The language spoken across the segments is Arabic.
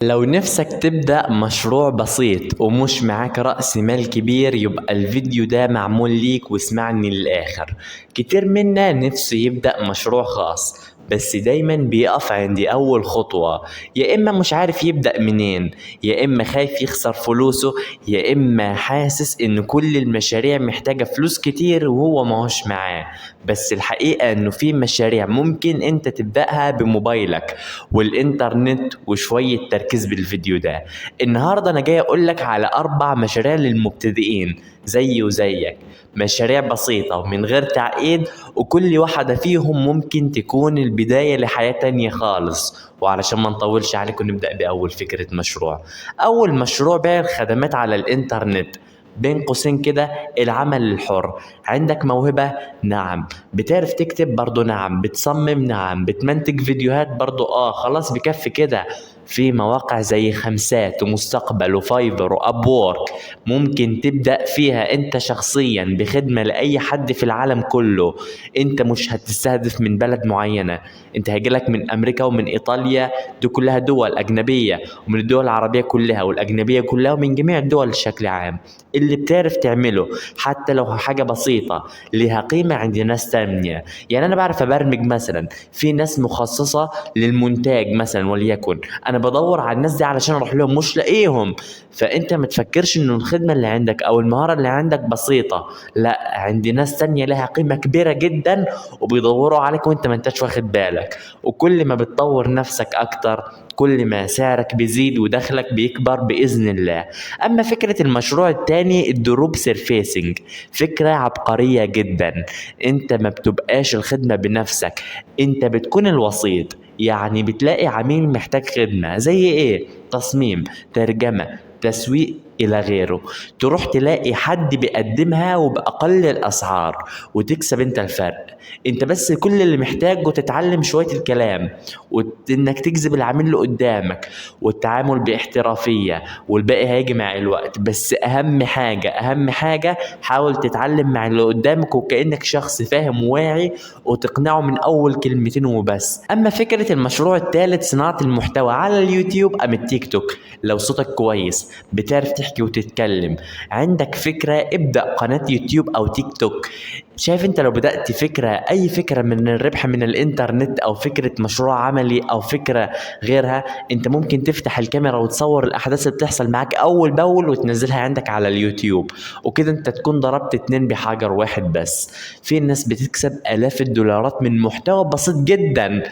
لو نفسك تبدأ مشروع بسيط ومش معاك رأس مال كبير، يبقى الفيديو ده معمول ليك واسمعني للآخر. كتير منا نفسه يبدأ مشروع خاص، بس دايما بيقف عند أول خطوة. يا إما مش عارف يبدأ منين، يا إما خايف يخسر فلوسه، يا إما حاسس إن كل المشاريع محتاجة فلوس كتير وهو ماهوش معاه. بس الحقيقة إنه في مشاريع ممكن أنت تبدأها بموبايلك والإنترنت وشوية تركيز بالفيديو ده. النهاردة أنا جاي أقولك على 4 مشاريع للمبتدئين زي وزيك، مشاريع بسيطة ومن غير تعقيد، وكل واحدة فيهم ممكن تكون البداية لحياة تانية خالص. وعلشان ما نطولش عليكم نبدأ بأول فكرة مشروع. أول مشروع بيع الخدمات على الإنترنت، بين قوسين كده العمل الحر. عندك موهبة؟ نعم. بتعرف تكتب؟ برضو نعم. بتصمم؟ نعم. بتمنتج فيديوهات؟ برضو خلاص بكفي كده. في مواقع زي خمسات ومستقبل وفايفر وابورك ممكن تبدأ فيها انت شخصيا بخدمة لأي حد في العالم كله. انت مش هتستهدف من بلد معينة، انت هيجيلك من امريكا ومن ايطاليا، دي كلها دول اجنبية، ومن الدول العربية كلها والاجنبية كلها ومن جميع الدول بشكل عام. اللي بتعرف تعمله حتى لو حاجة بسيطة ليها قيمة عند ناس تانية. يعني أنا بعرف أبرمج مثلا، في ناس مخصصة للمونتاج مثلا، وليكن أنا بدور على الناس دي علشان أروح لهم مش لاقيهم. فأنت ما تفكرش إنه الخدمة اللي عندك أو المهارة اللي عندك بسيطة، لا، عند ناس تانية لها قيمة كبيرة جدا وبيدوروا عليك وأنت ما انتش واخد بالك. وكل ما بتطور نفسك أكتر كل ما سعرك بيزيد ودخلك بيكبر بإذن الله. أما فكرة المشروع التاني الدروب سيرفيسنج، فكرة عبقرية جدا. انت ما بتبقاش الخدمة بنفسك، انت بتكون الوسيط. يعني بتلاقي عميل محتاج خدمة زي ايه؟ تصميم، ترجمة، تسويق إلى غيره، تروح تلاقي حد بيقدمها وبأقل الأسعار وتكسب انت الفرق. انت بس كل اللي محتاجه تتعلم شوية الكلام، وانك تجذب العميل اللي قدامك، والتعامل باحترافية، والباقي هيجي مع الوقت. بس أهم حاجة حاول تتعلم مع اللي قدامك وكأنك شخص فاهم وواعي، وتقنعه من أول كلمتين وبس. أما فكرة المشروع الثالث صناعة المحتوى على اليوتيوب أم التيك توك. لو صوتك كويس، بتعرف تحكي وتتكلم، عندك فكرة، ابدأ قناة يوتيوب أو تيك توك. شايف انت لو بدأت فكرة، اي فكرة من الربح من الانترنت او فكرة مشروع عملي او فكرة غيرها، انت ممكن تفتح الكاميرا وتصور الاحداث اللي بتحصل معاك اول باول وتنزلها عندك على اليوتيوب، وكده انت تكون ضربت 2 بحجر واحد بس. في ناس بتكسب الاف الدولارات من محتوى بسيط جدا.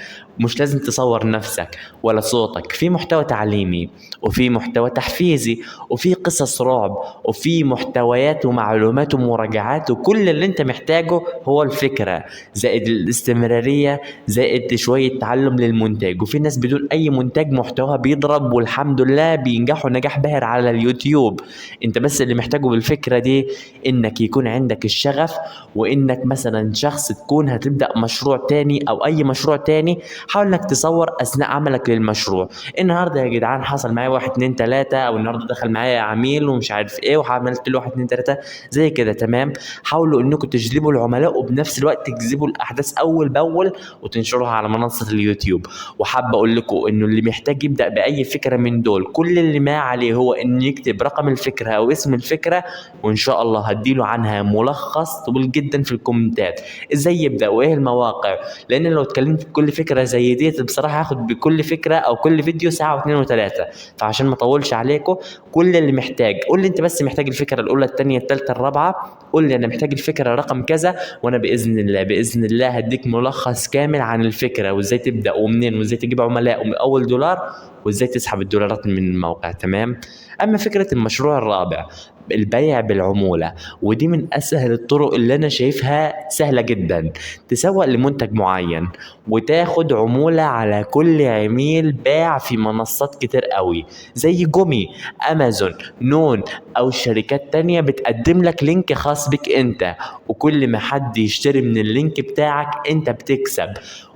مش لازم تصور نفسك ولا صوتك، في محتوى تعليمي وفي محتوى تحفيزي وفي قصص رعب وفي محتويات ومعلومات ومراجعات، وكل اللي انت محتاجه هو الفكرة زائد الاستمرارية زائد شوية تعلم للمونتاج. وفي ناس بدون اي منتج محتوى بيضرب والحمد لله بينجحوا نجاح باهر على اليوتيوب. انت بس اللي محتاجه بالفكرة دي انك يكون عندك الشغف، وانك مثلا شخص تكون هتبدأ مشروع تاني او اي مشروع تاني، حاول انك تصور اثناء عملك للمشروع. النهارده يا جدعان حصل معايا 1 2 3، او النهارده دخل معايا عميل ومش عارف ايه وعملت له 1 2 3 زي كده، تمام. حاولوا انكم تجذبوا العملاء وبنفس الوقت تجذبوا الاحداث اول باول وتنشروها على منصة اليوتيوب. وحابب اقول لكم انه اللي محتاج يبدأ باي فكرة من دول، كل اللي ما عليه هو انه يكتب رقم الفكرة او اسم الفكرة، وان شاء الله هديله عنها ملخص طويل جدا في الكومنتات ازاي يبدأ وايه المواقع. لان لو اتكلمت بكل فكرة زي ديت بصراحة هاخد بكل فكرة او كل فيديو ساعة واثنين وثلاثة. فعشان ما اطولش عليكم، كل اللي محتاج قول لي انت بس محتاج الفكرة الاولى الثانية الثالثة الرابعة، قول لي انا محتاج الفكرة رقم كذا، وانا باذن الله هديك ملخص كامل عن الفكرة وازاي تبدأ ومنين وازاي تجيب عملاء ومن اول دولار وازاي تسحب الدولارات من الموقع، تمام. اما فكرة المشروع الرابع البيع بالعمولة، ودي من اسهل الطرق اللي انا شايفها سهلة جدا. تسوق لمنتج معين وتاخد عمولة على كل عميل باع في منصات كتير قوي زي جومي، امازون، نون، او شركات تانية بتقدم لك لينك خاص بك انت، وكل ما حد يشتري من اللينك بتاعك انت بتكسب.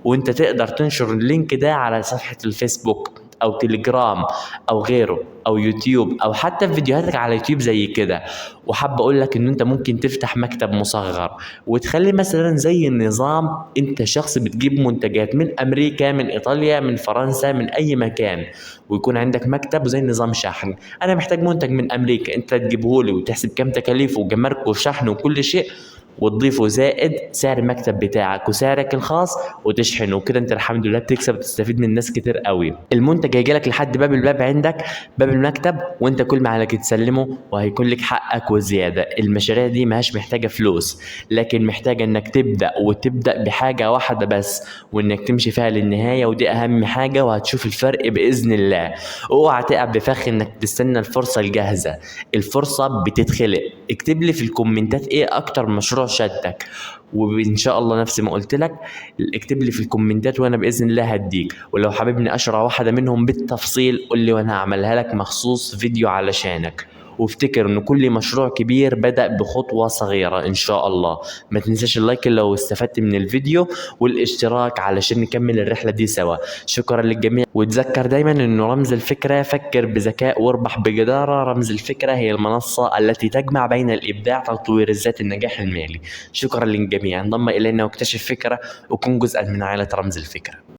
وانت تقدر تنشر اللينك ده على صفحة الفيسبوك او تليجرام او غيره. او يوتيوب او حتى في فيديوهاتك على يوتيوب زي كده، وحابب اقول لك ان انت ممكن تفتح مكتب مصغر وتخلي مثلا زي النظام، انت شخص بتجيب منتجات من امريكا، من ايطاليا، من فرنسا، من اي مكان، ويكون عندك مكتب وزي نظام شحن. انا محتاج منتج من امريكا، انت تجيبه لي وتحسب كام تكاليفه وجماركه وشحن وكل شيء، وتضيفه زائد سعر المكتب بتاعك وسعرك الخاص، وتشحنه كده. انت الحمد لله بتكسب وتستفيد من ناس كتير قوي. المنتج هيجي لك لحد باب الباب عندك، باب المكتب، وانت كل ما عليك تسلمه وهيكون لك حقك وزياده. المشاريع دي ماهاش محتاجه فلوس، لكن محتاجه انك تبدا، وتبدا بحاجه واحده بس، وانك تمشي فيها للنهايه، ودي اهم حاجه، وهتشوف الفرق باذن الله. اوعى تقع بفخ انك تستنى الفرصه الجاهزه، الفرصه بتتخلق. اكتب لي في الكومنتات ايه اكتر مشروع شدك، وان شاء الله نفس ما قلت لك اكتب لي في الكومنتات وانا باذن الله هديك. ولو حاببني اشرح واحده منهم بالتفصيل قول لي وانا هعملها لك مخصوص فيديو علشانك. وافتكر ان كل مشروع كبير بدأ بخطوة صغيرة ان شاء الله. ما تنساش اللايك لو استفدت من الفيديو، والاشتراك علشان نكمل الرحلة دي سوا. شكرا للجميع، وتذكر دايما انه رمز الفكرة فكر بذكاء واربح بجدارة. رمز الفكرة هي المنصة التي تجمع بين الابداع، تطوير الذات، النجاح المالي. شكرا للجميع، انضم الينا واكتشف فكرة وكن جزءا من عائلة رمز الفكرة.